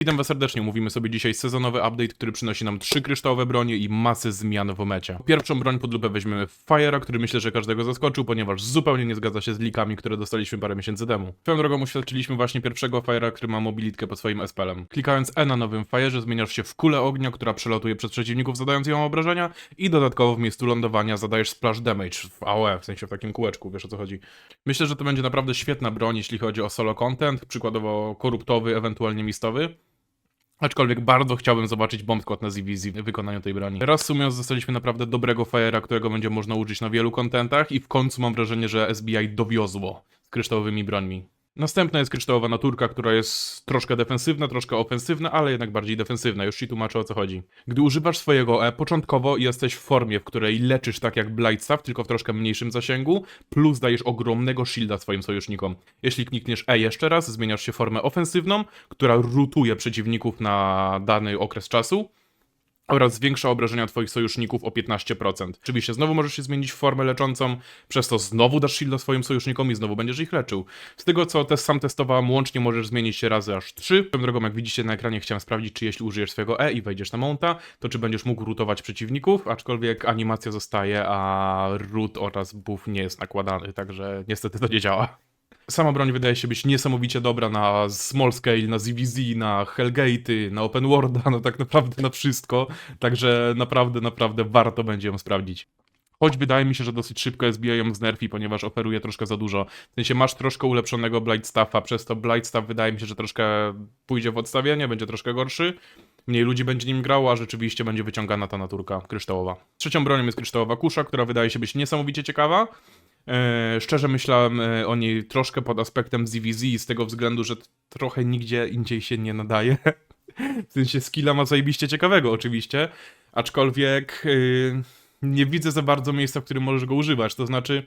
Witam was serdecznie, mówimy sobie dzisiaj sezonowy update, który przynosi nam 3 kryształowe bronie i masę zmian w mecie. Pierwszą broń pod lupę weźmiemy Fire'a, który myślę, że każdego zaskoczył, ponieważ zupełnie nie zgadza się z leakami, które dostaliśmy parę miesięcy temu. Swoją drogą uświadczyliśmy właśnie pierwszego Fire'a, który ma mobilitkę pod swoim spellem. Klikając E na nowym Fire'ze zmieniasz się w kulę ognia, która przelatuje przez przeciwników, zadając ją obrażenia i dodatkowo w miejscu lądowania zadajesz splash damage w AOE, w sensie w takim kółeczku, wiesz o co chodzi. Myślę, że to będzie naprawdę świetna broń, jeśli chodzi o solo content, przykładowo koruptowy, ewentualnie mistowy. Aczkolwiek bardzo chciałbym zobaczyć bomb squad na ZVZ w wykonaniu tej broni. Reasumując, dostaliśmy naprawdę dobrego Fire'a, którego będzie można użyć na wielu kontentach i w końcu mam wrażenie, że SBI dowiozło z kryształowymi brońmi. Następna jest kryształowa naturka, która jest troszkę defensywna, troszkę ofensywna, ale jednak bardziej defensywna. Już ci tłumaczę o co chodzi. Gdy używasz swojego E, początkowo jesteś w formie, w której leczysz tak jak Blightstaff, tylko w troszkę mniejszym zasięgu, plus dajesz ogromnego shielda swoim sojusznikom. Jeśli klikniesz E jeszcze raz, zmieniasz się w formę ofensywną, która rutuje przeciwników na dany okres czasu, oraz zwiększa obrażenia twoich sojuszników o 15%. Oczywiście znowu możesz się zmienić w formę leczącą, przez to znowu dasz shielda swoim sojusznikom i znowu będziesz ich leczył. Z tego co sam testowałem, łącznie możesz zmienić się razy aż 3. Swoją drogą, jak widzicie na ekranie, chciałem sprawdzić, czy jeśli użyjesz swojego E i wejdziesz na mounta, to czy będziesz mógł rutować przeciwników, aczkolwiek animacja zostaje, a root oraz buff nie jest nakładany, także niestety to nie działa. Sama broń wydaje się być niesamowicie dobra na small scale, na ZVZ, na Hellgate'y, na open worlda, no tak naprawdę na wszystko. Także naprawdę warto będzie ją sprawdzić. Choć wydaje mi się, że dosyć szybko SBI ją znerfi, ponieważ oferuje troszkę za dużo. W sensie masz troszkę ulepszonego Blightstaffa, przez to Blightstaff wydaje mi się, że troszkę pójdzie w odstawienie, będzie troszkę gorszy. Mniej ludzi będzie nim grało, a rzeczywiście będzie wyciągana ta naturka kryształowa. Trzecią bronią jest kryształowa kusza, która wydaje się być niesamowicie ciekawa. Szczerze myślałem o niej troszkę pod aspektem ZVZ z tego względu, że trochę nigdzie indziej się nie nadaje. W sensie skilla ma zajebiście ciekawego oczywiście, aczkolwiek nie widzę za bardzo miejsca, w którym możesz go używać. To znaczy,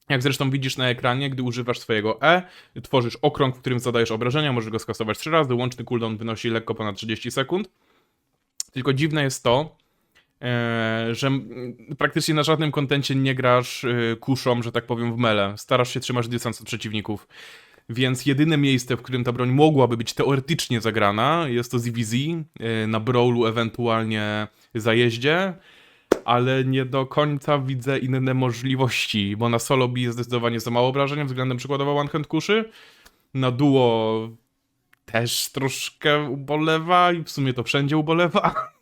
jak zresztą widzisz na ekranie, gdy używasz swojego E, tworzysz okrąg, w którym zadajesz obrażenia, możesz go skasować 3 razy, łączny cooldown wynosi lekko ponad 30 sekund. Tylko dziwne jest to, że praktycznie na żadnym kontencie nie grasz kuszą, że tak powiem, w mele. Starasz się trzymać dystans od przeciwników. Więc jedyne miejsce, w którym ta broń mogłaby być teoretycznie zagrana, jest to ZVZ, na Brawlu, ewentualnie zajeździe, ale nie do końca widzę inne możliwości, bo na solo bije zdecydowanie za mało obrażeń względem przykładowo one hand kuszy. Na duo też troszkę ubolewa i w sumie to wszędzie ubolewa.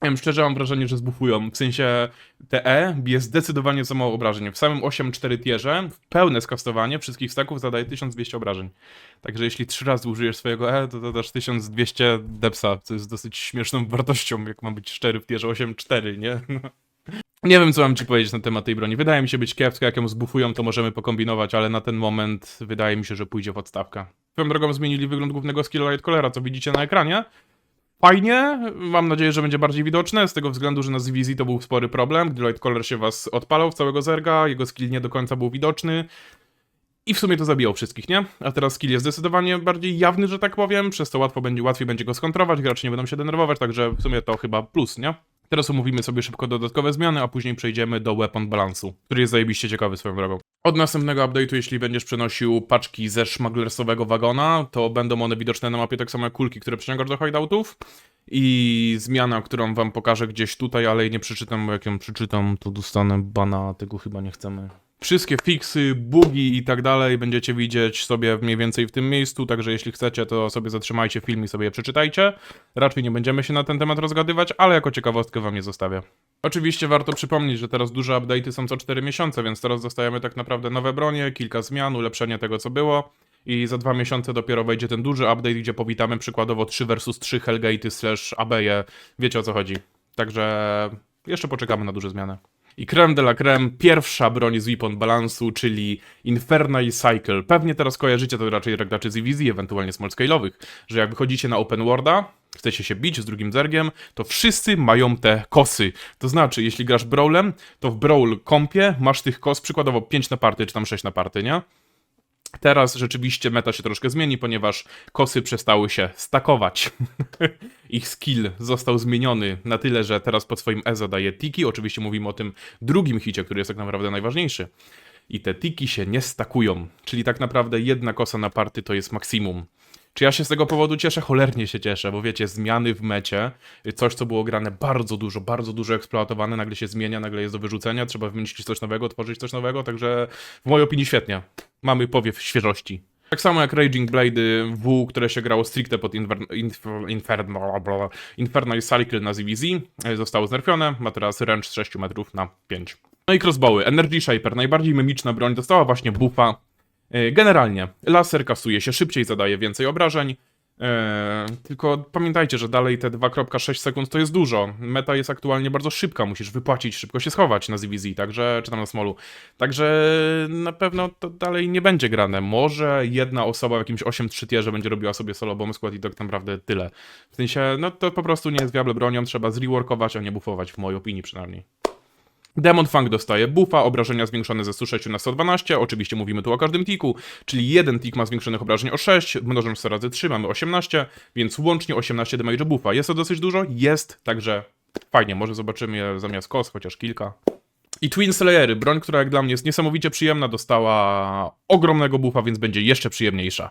Ja wiem, szczerze mam wrażenie, że zbufują. W sensie TE bije zdecydowanie za mało obrażeń. W samym 8-4 tierze w pełne skastowanie wszystkich staków zadaje 1200 obrażeń. Także jeśli 3 razy użyjesz swojego E, to dodasz 1200 depsa, co jest dosyć śmieszną wartością, jak mam być szczery w tierze 8-4, nie? Nie wiem, co mam ci powiedzieć na temat tej broni. Wydaje mi się być kiepska, jak ją zbufują, to możemy pokombinować, ale na ten moment wydaje mi się, że pójdzie w odstawkę. Swoją drogą zmienili wygląd głównego skilla Lightcallera, co widzicie na ekranie. Fajnie, mam nadzieję, że będzie bardziej widoczne, z tego względu, że na ZVZ to był spory problem, gdy Lightcaller się was odpalał w całego zerga, jego skill nie do końca był widoczny i w sumie to zabijał wszystkich, nie? A teraz skill jest zdecydowanie bardziej jawny, że tak powiem, przez to łatwiej będzie go skontrować, gracze nie będą się denerwować, także w sumie to chyba plus, nie? Teraz omówimy sobie szybko dodatkowe zmiany, a później przejdziemy do weapon balansu, który jest zajebiście ciekawy swoją drogą. Od następnego update'u, jeśli będziesz przenosił paczki ze szmaglersowego wagona, to będą one widoczne na mapie tak samo jak kulki, które przyciągasz do hideoutów. I zmiana, którą wam pokażę gdzieś tutaj, ale jej nie przeczytam, bo jak ją przeczytam, to dostanę bana, tego chyba nie chcemy. Wszystkie fixy, bugi i tak dalej będziecie widzieć sobie mniej więcej w tym miejscu, także jeśli chcecie, to sobie zatrzymajcie film i sobie je przeczytajcie. Raczej nie będziemy się na ten temat rozgadywać, ale jako ciekawostkę wam je zostawię. Oczywiście warto przypomnieć, że teraz duże update'y są co 4 miesiące, więc teraz dostajemy tak naprawdę nowe bronie, kilka zmian, ulepszenie tego co było. I za 2 miesiące dopiero wejdzie ten duży update, gdzie powitamy przykładowo 3 vs 3 Hellgate'y / Abeje. Wiecie o co chodzi. Także jeszcze poczekamy na duże zmiany. I creme de la creme, pierwsza broń z weapon balansu, czyli Infernal Cycle. Pewnie teraz kojarzycie to raczej jak graczy ZVZ, ewentualnie small scale'owych, że jak wychodzicie na open worlda, chcecie się bić z drugim zergiem, to wszyscy mają te kosy. To znaczy, jeśli grasz brawlem, to w brawl kompie masz tych kos przykładowo 5 na party, czy tam 6 na party, nie? Teraz rzeczywiście meta się troszkę zmieni, ponieważ kosy przestały się stakować. Ich skill został zmieniony na tyle, że teraz pod swoim E zadaje tiki. Oczywiście mówimy o tym drugim hicie, który jest tak naprawdę najważniejszy. I te tiki się nie stakują. Czyli tak naprawdę jedna kosa na party to jest maksimum. Czy ja się z tego powodu cieszę? Cholernie się cieszę, bo wiecie, zmiany w mecie, coś co było grane bardzo dużo eksploatowane, nagle się zmienia, nagle jest do wyrzucenia, trzeba wymyślić coś nowego, tworzyć coś nowego, także w mojej opinii świetnie. Mamy powiew świeżości. Tak samo jak Raging Blade W, które się grało stricte pod Infernal Cycle na ZVZ, zostało znerfione, ma teraz range z 6 metrów na 5. No i crossbowy. Energy Shaper, najbardziej memiczna broń, dostała właśnie buffa. Generalnie, laser kasuje się szybciej, zadaje więcej obrażeń, tylko pamiętajcie, że dalej te 2,6 sekund to jest dużo. Meta jest aktualnie bardzo szybka, musisz wypłacić, szybko się schować na ZVZ, także, czy tam na Smolu. Także na pewno to dalej nie będzie grane. Może jedna osoba w jakimś 8-3 tierze będzie robiła sobie solo bomb skład i tak naprawdę tyle. W sensie, no to po prostu nie jest viable bronią, trzeba zreworkować, a nie buffować, w mojej opinii przynajmniej. Demon Fang dostaje buffa, obrażenia zwiększone ze 106 na 112, oczywiście mówimy tu o każdym tiku, czyli jeden tik ma zwiększonych obrażeń o 6, mnożąc 100 razy 3 mamy 18, więc łącznie 18 damage buffa. Jest to dosyć dużo? Jest, także fajnie, może zobaczymy je zamiast kos, chociaż kilka. I Twin Slayery, broń, która jak dla mnie jest niesamowicie przyjemna, dostała ogromnego buffa, więc będzie jeszcze przyjemniejsza.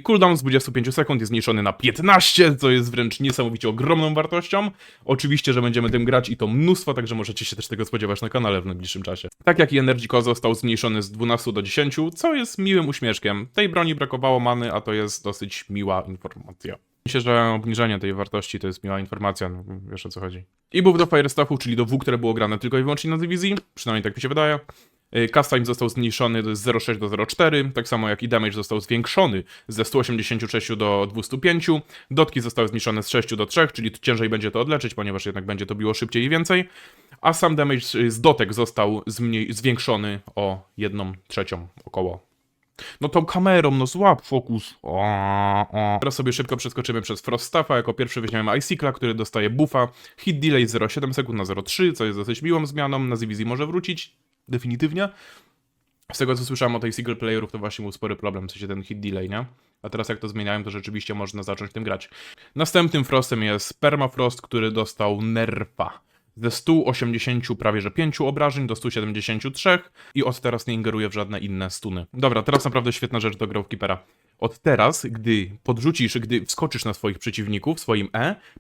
Cooldown z 25 sekund jest zmniejszony na 15, co jest wręcz niesamowicie ogromną wartością. Oczywiście, że będziemy tym grać i to mnóstwo, także możecie się też tego spodziewać na kanale w najbliższym czasie. Tak jak i Energy Core został zmniejszony z 12 do 10, co jest miłym uśmieszkiem. Tej broni brakowało many, a to jest dosyć miła informacja. Myślę, że obniżenie tej wartości to jest miła informacja, no, wiesz o co chodzi. I buff do Fire Staffu, czyli do W, które było grane tylko i wyłącznie na dywizji, przynajmniej tak mi się wydaje. Cast time został zmniejszony z 0,6 do 0,4, tak samo jak i damage został zwiększony ze 186 do 205. Dotki zostały zmniejszone z 6 do 3, czyli ciężej będzie to odleczyć, ponieważ jednak będzie to biło szybciej i więcej. A sam damage z dotek został zwiększony o 1/3 około. No tą kamerą, no złap fokus. Teraz sobie szybko przeskoczymy przez Frost Staffa. Jako pierwszy weźmiemy Icicla, który dostaje buffa. Hit delay 0,7 sekund na 0,3, co jest dosyć miłą zmianą. Na ZVZ może wrócić. Definitywnie. Z tego co słyszałem o tej single playerów, to właśnie był spory problem, w sensie ten hit delay, nie? A teraz jak to zmieniałem, to rzeczywiście można zacząć tym grać. Następnym Frostem jest Permafrost, który dostał nerfa. Ze 180 prawie że 5 obrażeń do 173 i od teraz nie ingeruje w żadne inne stuny. Dobra, teraz naprawdę świetna rzecz do Gravekeepera. Od teraz, gdy wskoczysz na swoich przeciwników, swoim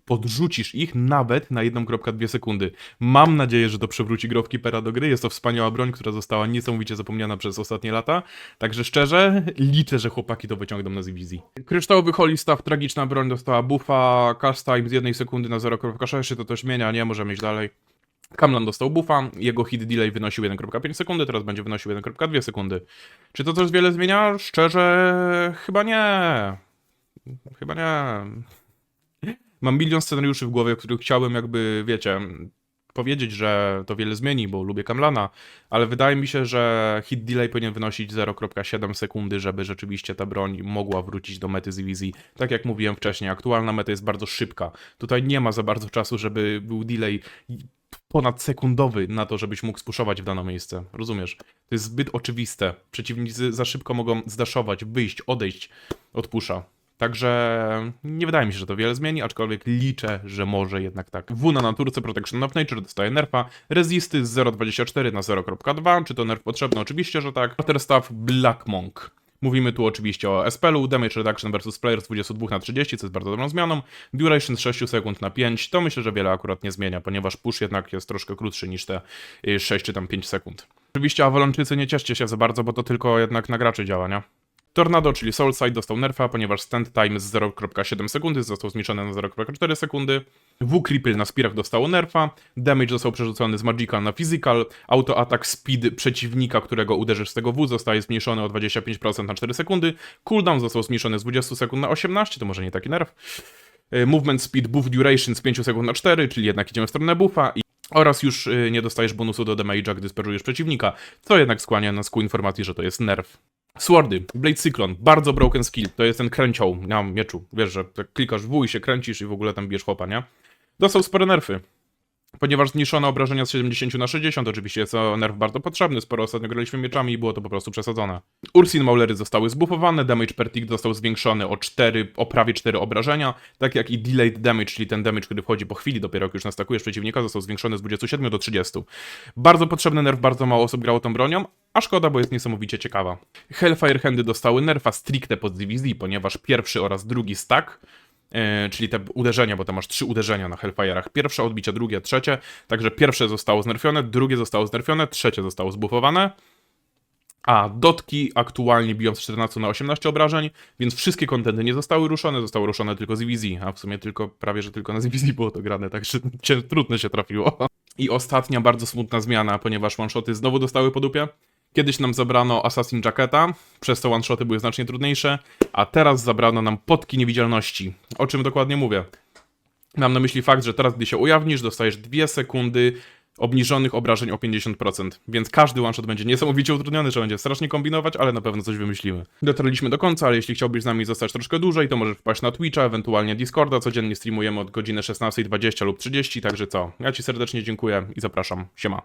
podrzucisz ich nawet na 1,2 sekundy. Mam nadzieję, że to przywróci Gravekeepera do gry. Jest to wspaniała broń, która została niesamowicie zapomniana przez ostatnie lata. Także szczerze, liczę, że chłopaki to wyciągną na ZVZ. Kryształowy Holy Staff, tragiczna broń, dostała buffa, cast time z 1 sekundy na 0,6, to też zmienia, nie? Możemy iść dalej. Kamlan dostał buffa, jego hit delay wynosił 1,5 sekundy, teraz będzie wynosił 1,2 sekundy. Czy to coś wiele zmienia? Szczerze, chyba nie. Chyba nie. Mam milion scenariuszy w głowie, w których chciałbym jakby, wiecie, powiedzieć, że to wiele zmieni, bo lubię Kamlana, ale wydaje mi się, że hit delay powinien wynosić 0,7 sekundy, żeby rzeczywiście ta broń mogła wrócić do mety ZVZ. Tak jak mówiłem wcześniej, aktualna meta jest bardzo szybka. Tutaj nie ma za bardzo czasu, żeby był delay ponadsekundowy na to, żebyś mógł spuszować w dane miejsce. Rozumiesz? To jest zbyt oczywiste. Przeciwnicy za szybko mogą zdaszować, wyjść, odejść od pusha. Także nie wydaje mi się, że to wiele zmieni, aczkolwiek liczę, że może jednak tak. W na naturce Protection of Nature dostaje nerfa, resisty z 0,24 na 0,2. Czy to nerf potrzebny? Oczywiście, że tak. Quarter Staff Black Monk. Mówimy tu oczywiście o SPL-u, Damage Reduction vs Player z 22 na 30, co jest bardzo dobrą zmianą. Duration z 6 sekund na 5, to myślę, że wiele akurat nie zmienia, ponieważ push jednak jest troszkę krótszy niż te 6 czy tam 5 sekund. Oczywiście Avalonczycy nie cieszcie się za bardzo, bo to tylko jednak na graczy działa, nie? Tornado, czyli Soulside, dostał nerfa, ponieważ stand time z 0,7 sekundy został zmniejszony na 0,4 sekundy. W-Cripple na Spirach dostało nerfa, damage został przerzucony z Magical na Physical, auto-attack speed przeciwnika, którego uderzysz z tego W, zostaje zmniejszony o 25% na 4 sekundy. Cooldown został zmniejszony z 20 sekund na 18, to może nie taki nerf. Movement speed buff duration z 5 sekund na 4, czyli jednak idziemy w stronę buffa. Oraz już nie dostajesz bonusu do damage'a, gdy sperujesz przeciwnika, co jednak skłania nas ku informacji, że to jest nerf. Swordy, Blade Cyclone, bardzo broken skill, to jest ten kręcioł na mieczu, wiesz, że tak klikasz W i się kręcisz i w ogóle tam bijesz chłopa, nie? Dostał spore nerfy. Ponieważ zmniejszone obrażenia z 70 na 60, oczywiście jest to nerf bardzo potrzebny, sporo ostatnio graliśmy mieczami i było to po prostu przesadzone. Ursin Maulery zostały zbuffowane, damage per tick został zwiększony o prawie 4 obrażenia, tak jak i delayed damage, czyli ten damage, który wchodzi po chwili dopiero jak już nastakujesz przeciwnika, został zwiększony z 27 do 30. Bardzo potrzebny nerf, bardzo mało osób grało tą bronią, a szkoda, bo jest niesamowicie ciekawa. Hellfire Handy dostały nerfa stricte pod ZVZ, ponieważ pierwszy oraz drugi stack, czyli te uderzenia, bo tam masz 3 uderzenia na Hellfire'ach. Pierwsze odbicie, drugie, trzecie. Także pierwsze zostało znerfione, drugie zostało znerfione, trzecie zostało zbuffowane. A dotki aktualnie biją z 14 na 18 obrażeń, więc wszystkie kontenty nie zostały ruszone, zostało ruszone tylko ZVZ, a w sumie prawie że tylko na ZVZ było to grane, także trudno się trafiło. I ostatnia bardzo smutna zmiana, ponieważ one-shoty znowu dostały po dupie. Kiedyś nam zabrano Assassin Jacketa, przez to one-shoty były znacznie trudniejsze, a teraz zabrano nam potki niewidzialności. O czym dokładnie mówię? Mam na myśli fakt, że teraz gdy się ujawnisz, dostajesz 2 sekundy obniżonych obrażeń o 50%, więc każdy one-shot będzie niesamowicie utrudniony, że będzie strasznie kombinować, ale na pewno coś wymyślimy. Dotarliśmy do końca, ale jeśli chciałbyś z nami zostać troszkę dłużej, to możesz wpaść na Twitcha, ewentualnie Discorda, codziennie streamujemy od godziny 16:20 lub 30, także co? Ja Ci serdecznie dziękuję i zapraszam. Siema.